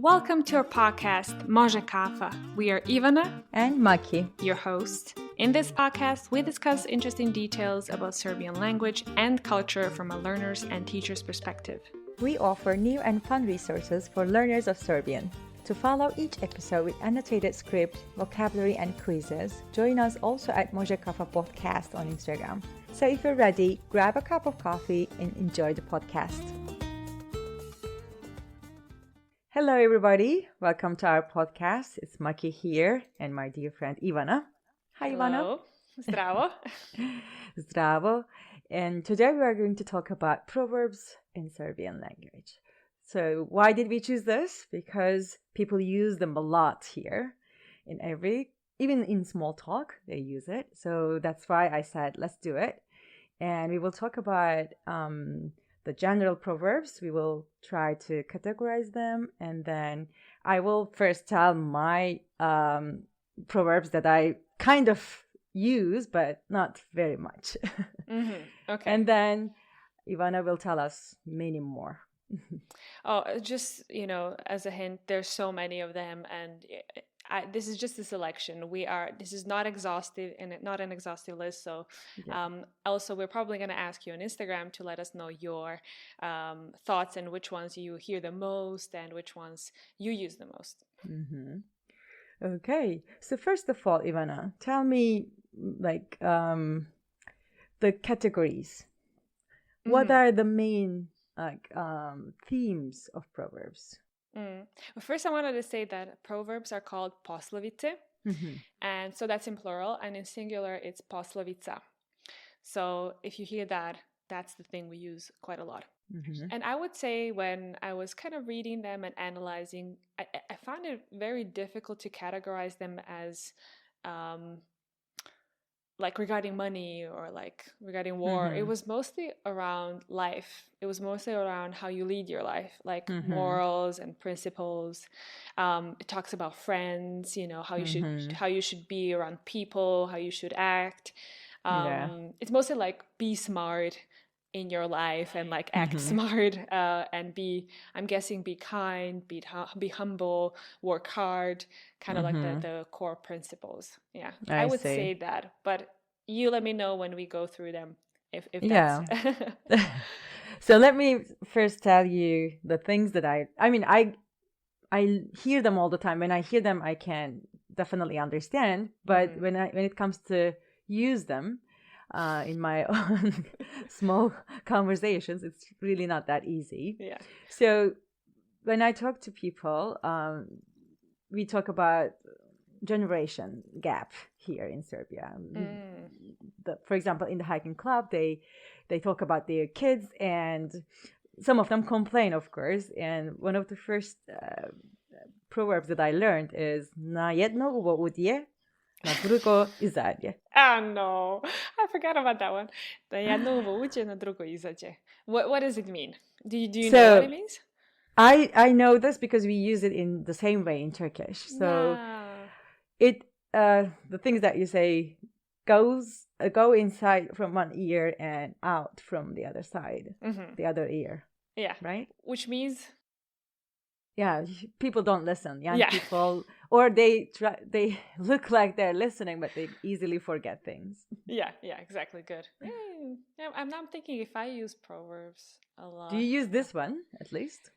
Welcome to our podcast, Može Kafa. We are Ivana and Maki, your host. In this podcast, we discuss interesting details about Serbian language and culture from a learner's and teacher's perspective. We offer new and fun resources for learners of Serbian. To follow each episode with annotated script, vocabulary, and quizzes, join us also at Može Kafa Podcast on Instagram. So if you're ready, grab a cup of coffee and enjoy the podcast. Hello, everybody. Welcome to our podcast. It's Maki here and my dear friend Ivana. Hi, Hello. Ivana. Zdravo. Zdravo. And today we are going to talk about proverbs in Serbian language. So why did we choose this? Because people use them a lot here even in small talk, they use it. So that's why I said, let's do it. And we will talk about the general proverbs. We will try to categorize them. And then I will first tell my proverbs that I kind of use, but not very much. Mm-hmm. Okay. And then Ivana will tell us many more. Oh, just, as a hint, there's so many of them, and this is just a selection. This is not exhaustive and not an exhaustive list. So, also, we're probably going to ask you on Instagram to let us know your thoughts and which ones you hear the most and which ones you use the most. Mm-hmm. Okay. So first of all, Ivana, tell me the categories. Mm-hmm. What are the main themes of proverbs? Well, first I wanted to say that proverbs are called poslovice, and so that's in plural, and in singular it's poslovica. So if you hear that, that's the thing we use quite a lot. And I would say when I was kind of reading them and analyzing, I found it very difficult to categorize them as regarding money or regarding war. It was mostly around life. It was mostly around how you lead your life, morals and principles. It talks about friends, how you should be around people, how you should act. It's mostly be smart in your life and act smart and I'm guessing be kind, be humble, work hard, kind of the core principles. Yeah, I would say that, but you let me know when we go through them if that's So let me first tell you the things that I hear them all the time. When I hear them I can definitely understand, but when it comes to use them in my own small conversations, it's really not that easy. Yeah. So when I talk to people, we talk about generation gap here in Serbia. For example, in the hiking club, they talk about their kids, and some of them complain, of course. And one of the first proverbs that I learned is "Na jedno uvo udje, na drugo izađe." Oh no, I forgot about that one. Na jedno uvo uđe, na drugo izađe. What does it mean? Do you know what it means? I know this because we use it in the same way in Turkish. So it the things that you say go inside from one ear and out from the other side, the other ear. Yeah. Right? Which means? Yeah, people don't listen. Young people, or they look like they're listening, but they easily forget things. Yeah, exactly. Good. Yeah, I'm thinking if I use proverbs a lot. Do you use this one at least?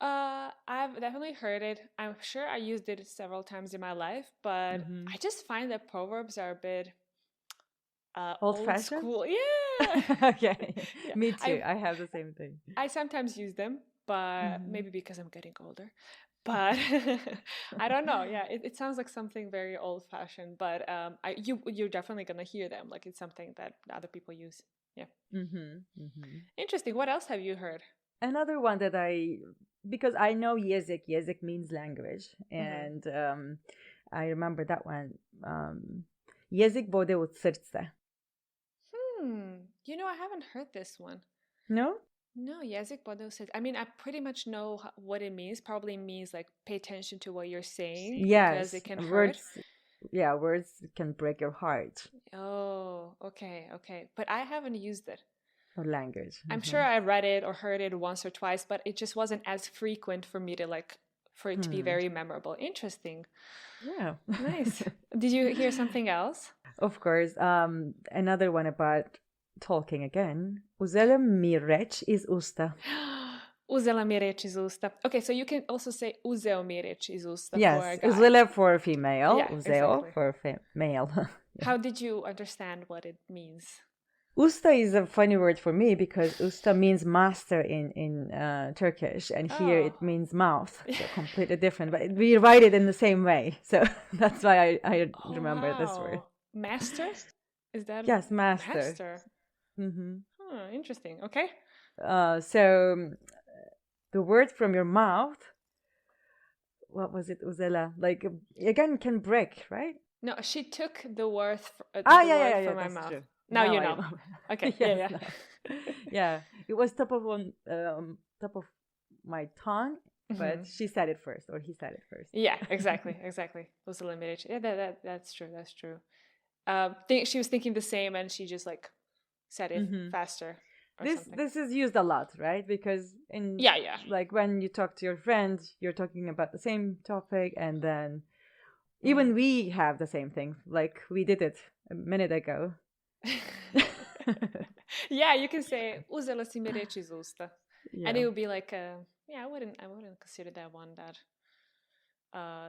I've definitely heard it. I'm sure I used it several times in my life, but I just find that proverbs are a bit old-fashioned. School. Yeah. Okay. Yeah. Me too. I have the same thing. I sometimes use them, but maybe because I'm getting older. But I don't know. Yeah, it sounds like something very old-fashioned, but you're definitely gonna hear them. It's something that other people use. Yeah. Interesting. What else have you heard? Another one that because I know jezik. Jezik means language, and I remember that one. Jezik bode u srce. I haven't heard this one. No? No, jezik bode u srce. I mean, I pretty much know what it means. Probably means pay attention to what you're saying. Yes, because it can words. Hurt. Yeah, words can break your heart. Oh, okay. But I haven't used it. Or language. I'm sure I read it or heard it once or twice, but it just wasn't as frequent for me to for it to be very memorable. Interesting. Yeah. Nice. Did you hear something else? Of course. Another one about talking again. Uzela mi reč iz usta. Uzela mi reč iz usta. Okay, so you can also say uzeo mi reč iz usta for a Yes, guy. uzela for female, Yeah, uzeo exactly. for male. Yeah. How did you understand what it means? Usta is a funny word for me because usta means master in Turkish, and here it means mouth. So completely different, but we write it in the same way. So that's why I remember this word. Master? Is that? Yes, master. Master. Interesting. Okay. So the word from your mouth, what was it, Uzela? Like, again, can break, right? No, she took the word from my mouth. True. Now you know. Okay. Yes, yeah. It was top of my tongue, but she said it first, or he said it first. Yeah, exactly. Uzela mi reč. Yeah, that's true. That's true. She was thinking the same, and she just like said it faster. This is used a lot, right? Because like when you talk to your friend, you're talking about the same topic, and then even we have the same thing. Like we did it a minute ago. Yeah, you can say uzela si mi reč iz usta, and it would be like I wouldn't consider that one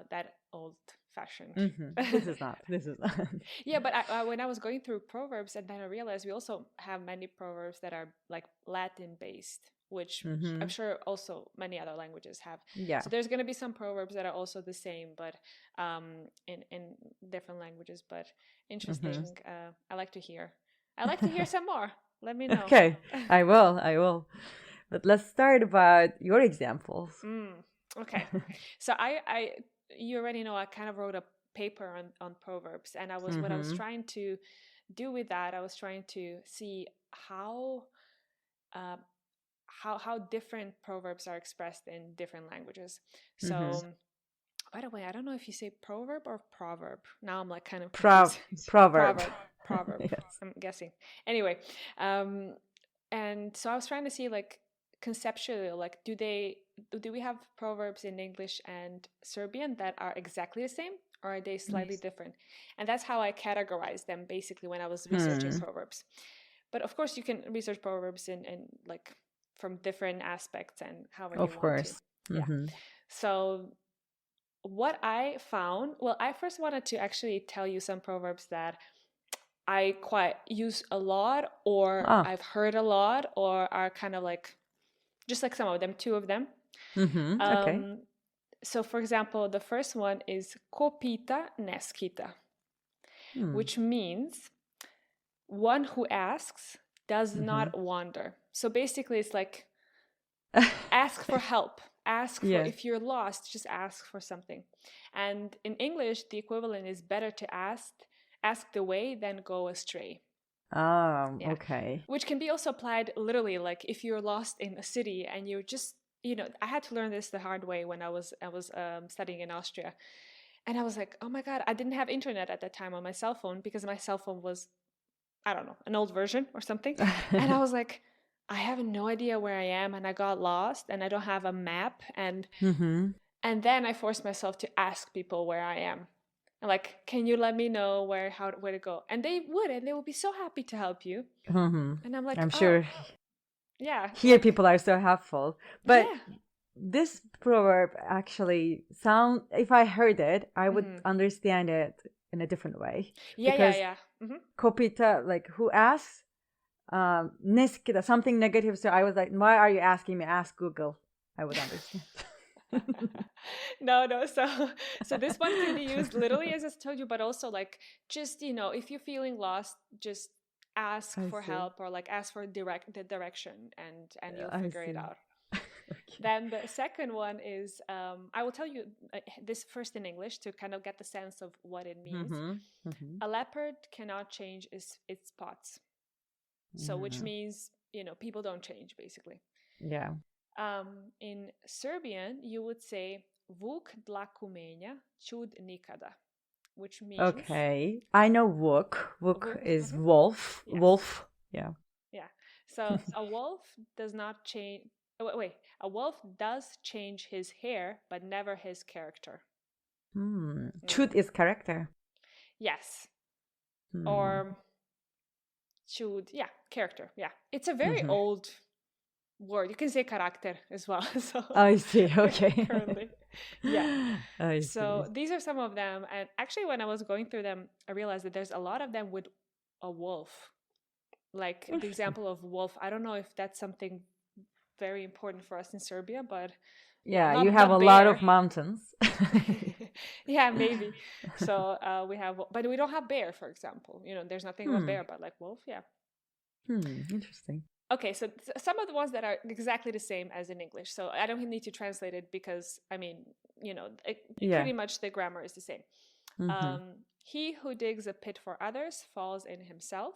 that old fashioned. This is not. Yeah, but when I was going through Proverbs, and then I realized we also have many proverbs that are like Latin based, which I'm sure also many other languages have. Yeah. So there's going to be some proverbs that are also the same, but in different languages. But interesting. I like to hear some more. Let me know. Okay, I will. But let's start about your examples. Okay. So you already know I kind of wrote a paper on Proverbs, and what I was trying to do with that, I was trying to see how different proverbs are expressed in different languages. So by the way, I don't know if you say proverb or proverb. Now I'm like kind of proverb. Yes. I'm guessing. Anyway, and so I was trying to see like conceptually, like do we have proverbs in English and Serbian that are exactly the same, or are they slightly different? And that's how I categorize them basically when I was researching proverbs. But of course you can research proverbs in like from different aspects and however you want to. Of course. Yeah. So what I found, well, I first wanted to actually tell you some proverbs that I quite use a lot, or I've heard a lot, or are kind of like just like some of them, two of them. Okay. So for example, the first one is Copita Nesquita, which means one who asks does not wander. So basically it's like ask for help. Ask for, if you're lost, just ask for something. And in English, the equivalent is better to ask the way than go astray. Okay. Which can be also applied literally, like if you're lost in a city and you're just, I had to learn this the hard way when I was studying in Austria. And I was like, oh my God, I didn't have internet at that time on my cell phone because my cell phone was, I don't know, an old version or something. And I was like, I have no idea where I am, and I got lost, and I don't have a map, and then I forced myself to ask people where I am, and like, can you let me know where to go? And they would be so happy to help you. And I'm like, I'm sure. Yeah. Here people are so helpful, but this proverb actually if I heard it, I would understand it in a different way. Yeah. Copita, like who asks. Nesquita, something negative. So I was like, why are you asking me? Ask Google. I would understand. No. So this one can be used literally, as I told you, but also like just, if you're feeling lost, just ask for help, or like ask for the direction, and you'll figure it out. Okay. Then the second one is, I will tell you this first in English to kind of get the sense of what it means. A leopard cannot change its spots. So which means, people don't change, basically. Yeah. In Serbian, you would say vuk dlaku menja, čud nikada, which means... Okay. I know vuk. Vuk is wolf. Yes. Wolf. Yeah. Yeah. So a wolf does not change... wait, a wolf does change his hair, but never his character. Truth is character. Yes. Or should, character. Yeah. It's a very old word. You can say character as well. So I see. Okay. currently. Yeah. I So see. these are some of them. And actually, when I was going through them, I realized that there's a lot of them with a wolf. Like the example of wolf. I don't know if that's something very important for us in Serbia, but yeah, you have a lot of mountains. Yeah, maybe. So we have, but we don't have bear, for example. There's nothing about bear, but like wolf, yeah. Interesting. Okay, so some of the ones that are exactly the same as in English. So I don't need to translate it because, I mean, pretty much the grammar is the same. He who digs a pit for others falls in himself.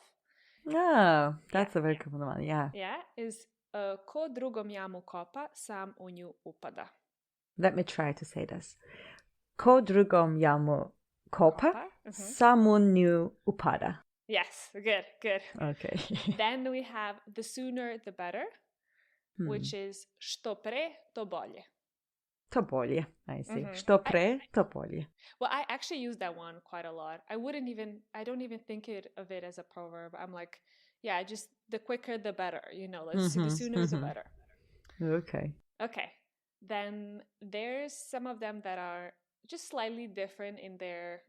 Oh, that's a very common one, yeah. Yeah, is ko drugom jamu kopa, sam u nju upada. Let me try to say this. Ko drugom jamu kopa, sam u nju upada. Yes, good. Okay. Then we have the sooner the better, which is što pre, to bolje. To bolje, I see. Što pre, to bolje. Well, I actually use that one quite a lot. I don't even think of it as a proverb. I'm like, yeah, just the quicker the better, the sooner the better. Okay. Then there's some of them that are just slightly different in their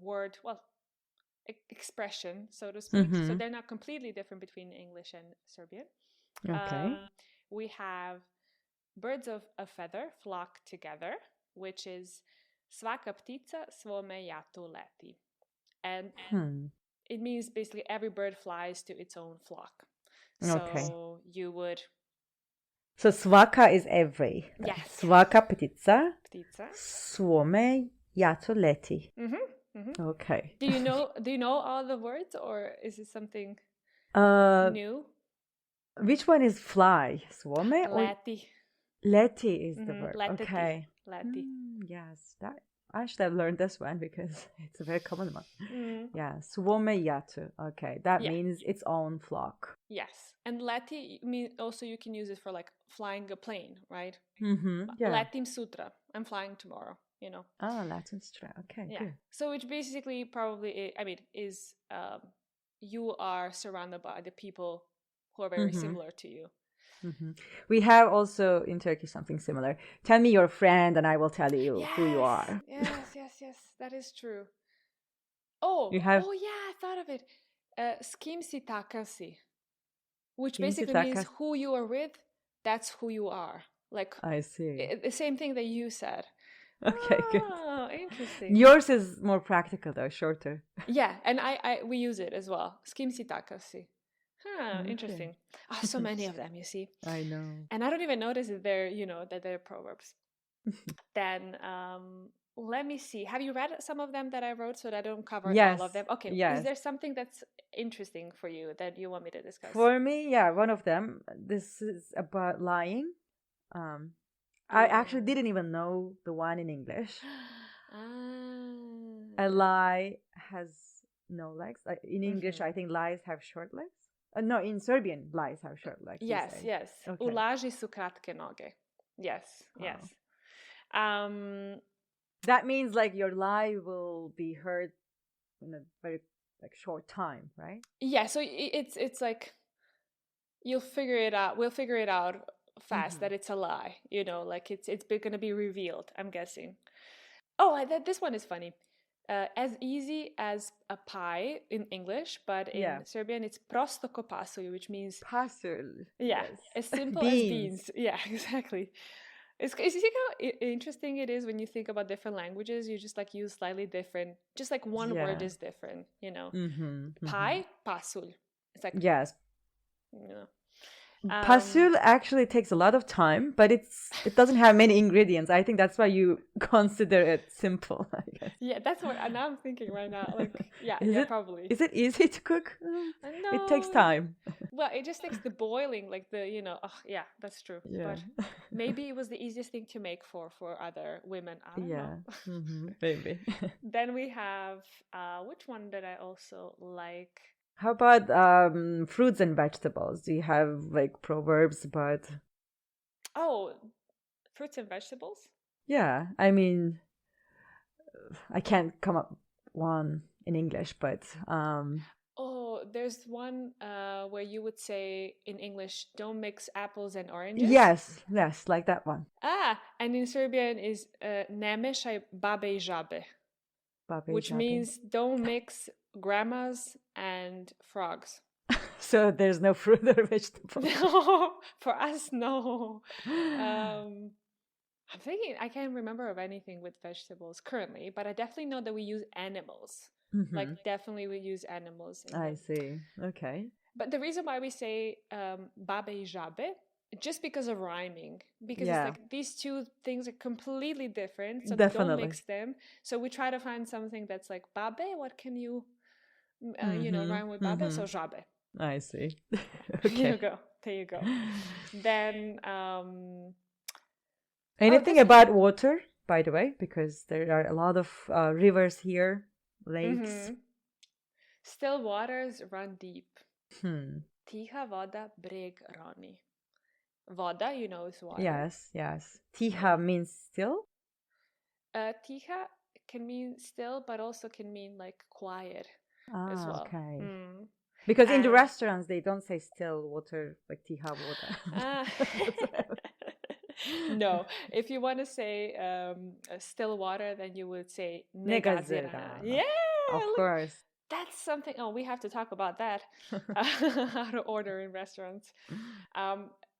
word, expression, so to speak. So they're not completely different between English and Serbian. Okay. We have birds of a feather flock together, which is svaka ptica svome jatu leti. And it means basically every bird flies to its own flock. So you would... So svaka is every. Yes. Svaka ptica svome jatu leti. Okay. Do you know all the words, or is it something new? Which one is fly? Svome or leti? Leti is the verb. Leteti. Okay. Leti. Yes, that I should have learned this one because it's a very common one. Yeah, svome jatu. Okay, that means its own flock. Yes, and leti also you can use it for like flying a plane, right? Yeah. Letim sutra. I'm flying tomorrow. Oh, Latin sutra. Okay, good. So which basically probably, is you are surrounded by the people who are very similar to you. We have also in Turkey something similar. Tell me your friend and I will tell you who you are. Yes, that is true. Oh yeah, I thought of it. S kim si takav si, which basically means who you are with, that's who you are. Like, I see. The same thing that you said. Okay, good. Oh, interesting. Yours is more practical though, shorter. Yeah, and we use it as well. S kim si takav si. Interesting. So many of them, you see. I know. And I don't even notice that they're proverbs. Then let me see. Have you read some of them that I wrote so that I don't cover all of them? Okay. Yes. Is there something that's interesting for you that you want me to discuss? For me, one of them. This is about lying. I actually didn't even know the one in English. A lie has no legs. In English, I think lies have short legs. No, in Serbian, lies have short legs. Yes. Okay. U laži su kratke noge. Yes. That means like your lie will be heard in a very short time, right? Yeah. So it's like you'll figure it out. We'll figure it out fast that it's a lie. Like it's going to be revealed. I'm guessing. Oh, this one is funny. As easy as a pie in English, but in Serbian it's prosto ko pasulj, which means pasulj. Yeah, as simple as beans. Yeah, exactly. You see how interesting it is when you think about different languages. You just like use slightly different, just like one word is different. Pie, pasulj. It's like pasulj actually takes a lot of time, but it doesn't have many ingredients. I think that's why you consider it simple, I guess. Yeah, that's what and I'm thinking right now. Like, probably. Is it easy to cook? No, it takes time. Well, it just takes the boiling, like that's true. Yeah. But maybe it was the easiest thing to make for other women. I don't know. Maybe. Then we have which one did I also like? How about fruits and vegetables? Do you have like proverbs about? Oh, fruits and vegetables? Yeah, I mean, I can't come up one in English, but Oh, there's one where you would say in English, don't mix apples and oranges. yes, like that one. And in Serbian is ne mešaj babe i žabe, Babe which jabe. means don't mix grandmas and frogs. So there's no fruit or vegetable. No, for us, no. I'm thinking I can't remember of anything with vegetables currently, but I definitely know that we use animals. Like definitely we use animals. I see. Okay. But the reason why we say babe i žabe, just because of rhyming, because it's Yeah, like these two things are completely different, so don't definitely. mix them. So we try to find something that's like babe. What can you, rhyme with babe? So žabe. I see. There you Okay. go. There you go. Then Anything this about water, by the way, because there are a lot of rivers here, lakes. still waters run deep. Hmm. Tiha voda breg roni. Voda, is water. Yes. Tiha means still. Tiha can mean still, but also can mean like quiet as well. Okay. Because in the And- restaurants they don't say still water, like tiha water. No, if you want to say still water, then you would say negazirana. Yeah, Of course. that's something. Oh, we have to talk about that. How to order in restaurants.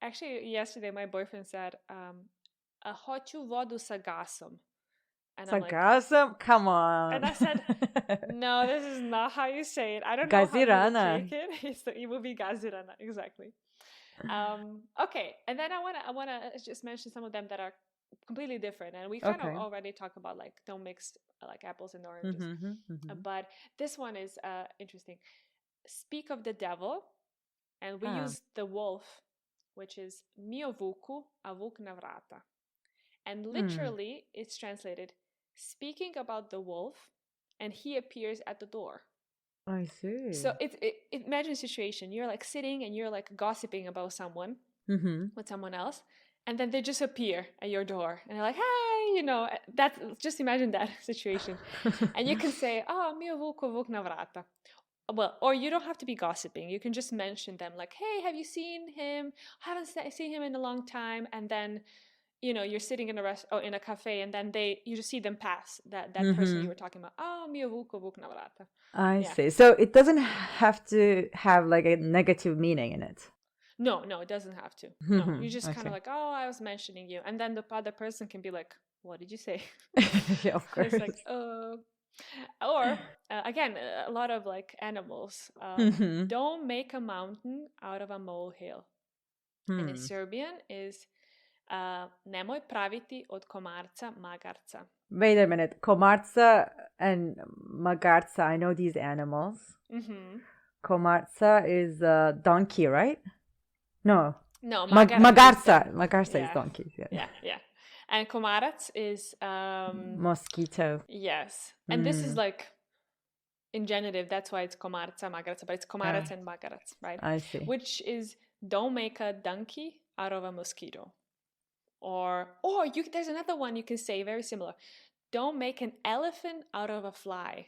Actually, yesterday my boyfriend said, "Hoću vodu sa gasom," and I'm like, Sarcasm? Come on. and I said, "No, this is not how you say it. I don't know how you would take it. It would be gazirana, exactly." Okay, and then I wanna just mention some of them that are completely different, and we kind of already talk about like don't mix like apples and oranges. But this one is interesting. Speak of the devil, and we use the wolf, which is mio vuku, a vuk na vrata, and literally it's translated speaking about the wolf, and he appears at the door. I see. So imagine a situation. You're like sitting and you're like gossiping about someone with someone else, and then they just appear at your door and they're like, "Hey," just imagine that situation. And you can say, "Oh, mio vuko vuk na vrata." Well, or you don't have to be gossiping. You can just mention them like, "Hey, have you seen him? I haven't seen him in a long time." And then you're sitting in in a cafe, and then you just see them pass that person you were talking about. Oh, mio vuko vuk na vrata. I see. So it doesn't have to have like a negative meaning in it. No, it doesn't have to. No, you just kind of like, "Oh, I was mentioning you," and then the other person can be like, "What did you say?" Yeah, of course. It's like, or again, a lot of like animals. Don't make a mountain out of a molehill. And in Serbian is nemoj praviti od komarca magarca. Wait a minute. Komarca and magarca, I know these animals. Komarca is a donkey, right? No, magarca. Magarca is donkey. Yeah. And komarac is mosquito. Yes, and this is like in genitive. That's why it's komarca magarca, but it's komarac and magarac, right? I see. Which is don't make a donkey out of a mosquito, or there's another one you can say very similar. Don't make an elephant out of a fly.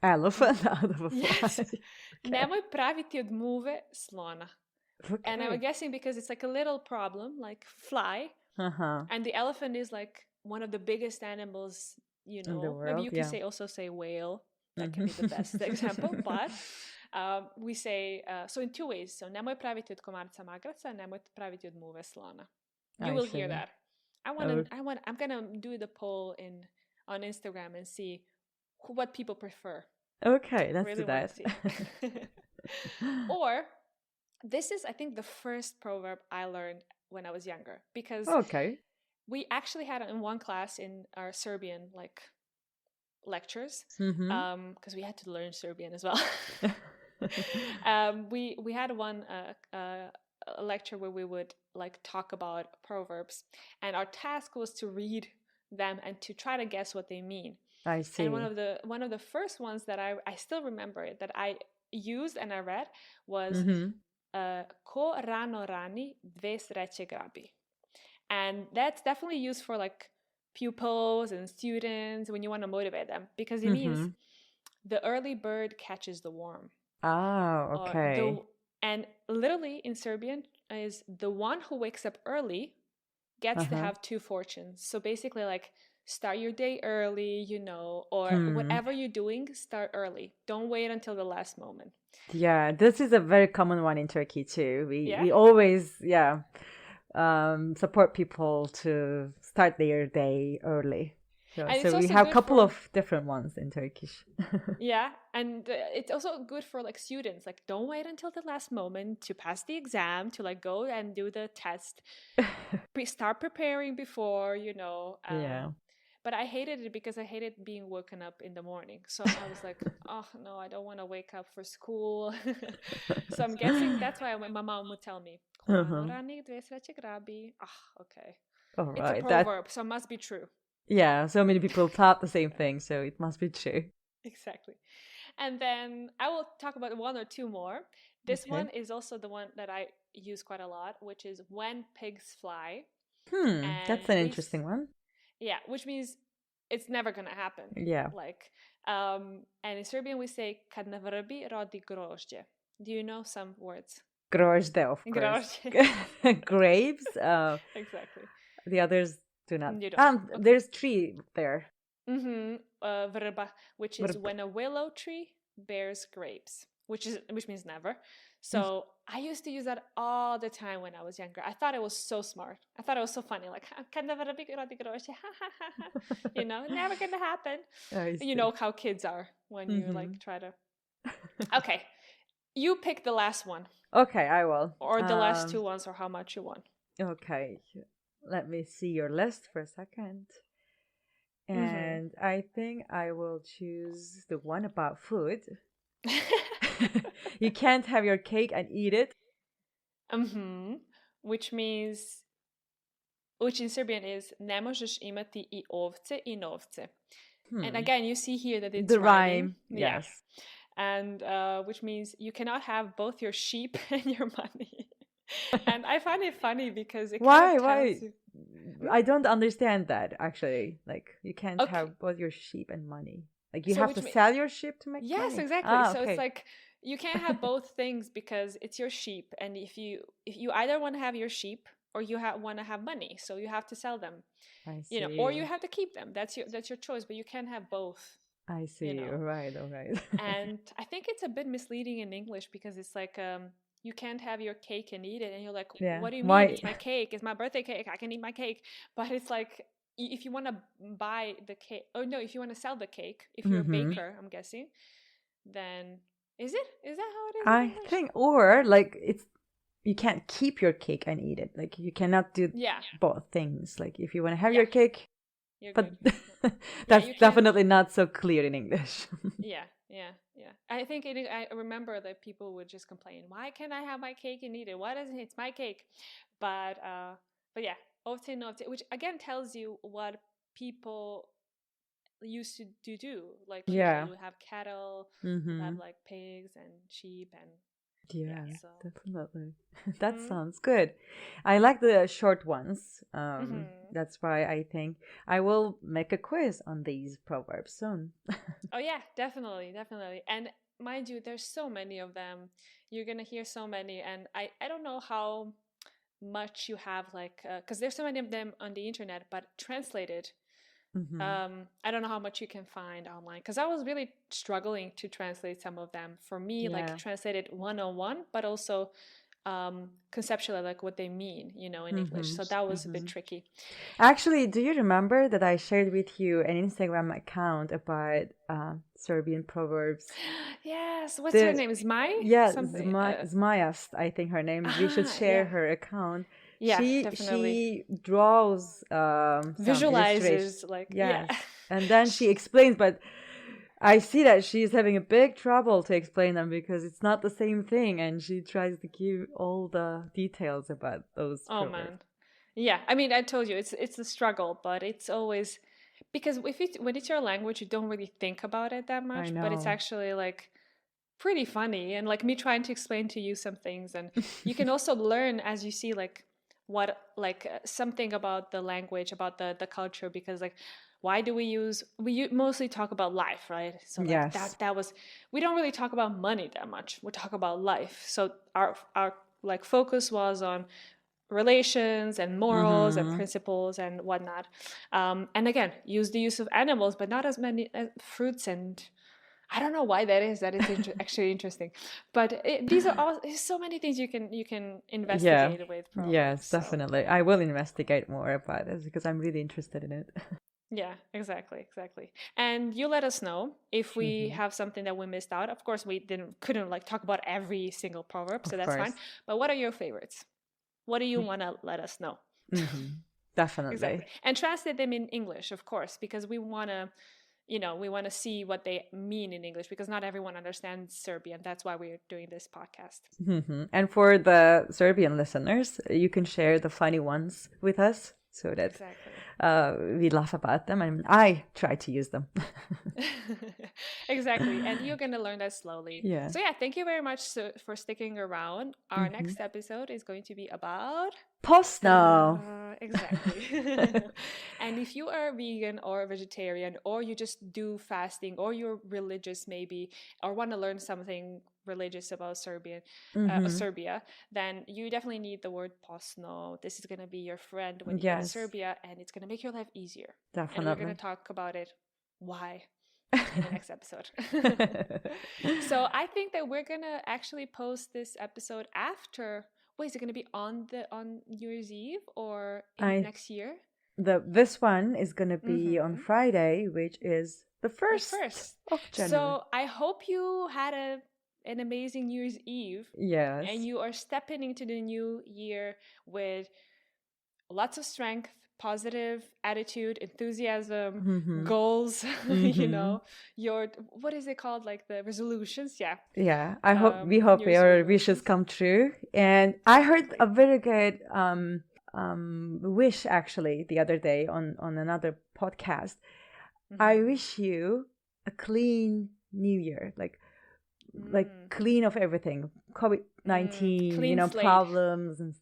Elephant out of a fly. Yes. Nemoj praviti od muve slona. Okay. And I'm guessing because it's like a little problem, like fly, and the elephant is like one of the biggest animals, in the world. Maybe you can also say whale. That can be the best example. But we say so in two ways. So nemoj praviti od komarca magarca, nemoj praviti od muve slona. You will hear that. I'm gonna do the poll on Instagram and see what people prefer. Okay, let's do that. Or this is, I think, the first proverb I learned when I was younger, because we actually had it in one class in our Serbian lectures, because we had to learn Serbian as well. We had one a lecture where we would talk about proverbs, and our task was to read them and to try to guess what they mean. I see. And one of the first ones that I still remember it, that I used and I read was ko rano rani, dve sreće grabi. And that's definitely used for like pupils and students when you want to motivate them, because it means the early bird catches the worm. Oh, okay. And literally in Serbian is the one who wakes up early gets to have two fortunes. So basically like start your day early, you know, or whatever you're doing, start early. Don't wait until the last moment. Yeah, this is a very common one in Turkey too. We always support people to start their day early. So we have a couple of different ones in Turkish. Yeah, and it's also good for like students. Like, don't wait until the last moment to pass the exam, to like go and do the test. Start preparing before, you know. Yeah. But I hated it because I hated being woken up in the morning. So I was like, oh no, I don't want to wake up for school. So I'm guessing that's why my mom would tell me, okay. All right. It's a proverb, so it must be true. Yeah, so many people thought the same thing, so it must be true. Exactly. And then I will talk about one or two more. This one is also the one that I use quite a lot, which is when pigs fly. That's an interesting one. Yeah, which means it's never going to happen. Yeah. Like, and in Serbian we say kad na vrbi rodi grožđe. Do you know some words? Grožđe, of course. Grapes. Exactly. The others do not. You don't. Okay. There's tree there. Vrba, which is when a willow tree bears grapes, which means never. So I used to use that all the time when I was younger. I thought it was so smart. I thought it was so funny. Like, you know, never gonna happen. You know how kids are when you like try to. Okay, you pick the last one. Okay, I will. Or the last two ones, or how much you want. Okay, let me see your list for a second. And I think I will choose the one about food. You can't have your cake and eat it. Which in Serbian is ne možeš imati I ovce I novce. And again, you see here that it's the rhyme. Yes. Yeah. And which means you cannot have both your sheep and your money. And I find it funny because it kind of tells you... I don't understand that, actually. Like, you can't have both your sheep and money. Like, you have to sell your sheep to make money? Yes, exactly. So it's like, you can't have both things because it's your sheep. And if you either want to have your sheep or you want to have money, so you have to sell them. I see. You know, or you have to keep them. That's your choice, but you can't have both. I see. You know? All right. And I think it's a bit misleading in English because it's like... you can't have your cake and eat it, and you're like, what do you mean? It's my cake, it's my birthday cake, I can eat my cake. But it's like, if you want to buy the cake, if you want to sell the cake, if you're a baker, I'm guessing, then is that how it is? I think, or like you can't keep your cake and eat it. Like, you cannot do both things. Like, if you want to have your cake, but that's definitely not so clear in English. Yeah. I think I remember that people would just complain, why can't I have my cake and eat it? Why doesn't it's my cake? But yeah, ovce novce, which again tells you what people used to do. Like, you have cattle, you have like pigs and sheep and definitely. That sounds good. I like the short ones. That's why I think I will make a quiz on these proverbs soon. Oh yeah, definitely. And mind you, there's so many of them. You're gonna hear so many, and I don't know how much you have, like, because there's so many of them on the internet, but translated. I don't know how much you can find online, because I was really struggling to translate some of them. For me, like, translated one-on-one, but also conceptually, like, what they mean, you know, in English. So that was a bit tricky. Actually, do you remember that I shared with you an Instagram account about Serbian proverbs? Yes. What's her name? Zmaj? Yeah, Zmajast, I think her name. We should share her account. Yeah, definitely. She draws, visualizes, like, and then she explains, but I see that she's having a big trouble to explain them because it's not the same thing, and she tries to give all the details about those. Oh man, yeah. I mean, I told you it's a struggle, but it's always because when it's your language, you don't really think about it that much. But it's actually like pretty funny, and like me trying to explain to you some things, and you can also learn as you see like what something about the language, about the culture, because like why do we mostly talk about life, right? So like Yes. that was, we don't really talk about money that much. We talk about life. So our like focus was on relations and morals and principles and whatnot. And again, use the use of animals, but not as many fruits, and I don't know why that is. That is actually interesting. But these are all so many things you can investigate with Proverbs. Yes, definitely. I will investigate more about this because I'm really interested in it. Yeah, exactly. And you let us know if we have something that we missed out. Of course, we couldn't like talk about every single proverb, so that's fine. But what are your favorites? What do you want to let us know? Definitely. Exactly. And translate them in English, of course, because we want to see what they mean in English, because not everyone understands Serbian. That's why we're doing this podcast. And for the Serbian listeners, you can share the funny ones with us so that we laugh about them, and I try to use them. Exactly. And you're going to learn that slowly. Yeah. So yeah, thank you very much for sticking around. Our next episode is going to be about prosto. Exactly. And if you are vegan or vegetarian, or you just do fasting, or you're religious maybe, or want to learn something religious about Serbia, then you definitely need the word posno. This is going to be your friend when you go to Serbia, and it's going to make your life easier. Definitely. And we're going to talk about it, why, in the next episode. So I think that we're going to actually post this episode after. Wait, is it going to be on New Year's Eve or next year? This one is going to be on Friday, which is the 1st of January. So I hope you had an amazing New Year's Eve. Yes. And you are stepping into the new year with lots of strength, positive attitude, enthusiasm, goals, your, what is it called? Like the resolutions? Yeah. Yeah. We hope your wishes come true. And I heard a very good wish actually the other day on another podcast. I wish you a clean new year, like clean of everything, COVID-19, problems, and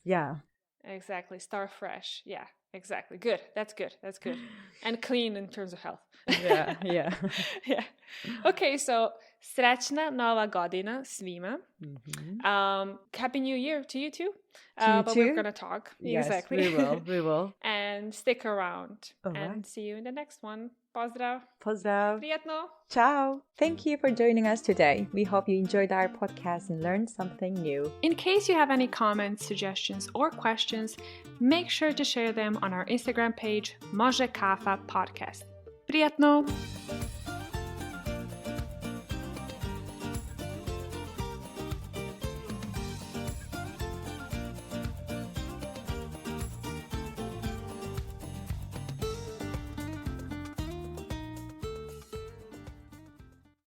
Exactly. Start fresh. Yeah, exactly. Good. That's good. And clean in terms of health. Yeah. Yeah. Okay, so srećna Nova godina svima. Happy New Year to you too. But we're going to talk. Yes, exactly. We will. And stick around. And see you in the next one. Pozdrav. Prijetno. Ciao. Thank you for joining us today. We hope you enjoyed our podcast and learned something new. In case you have any comments, suggestions, or questions, make sure to share them on our Instagram page, Može Kafa Podcast. Prijetno.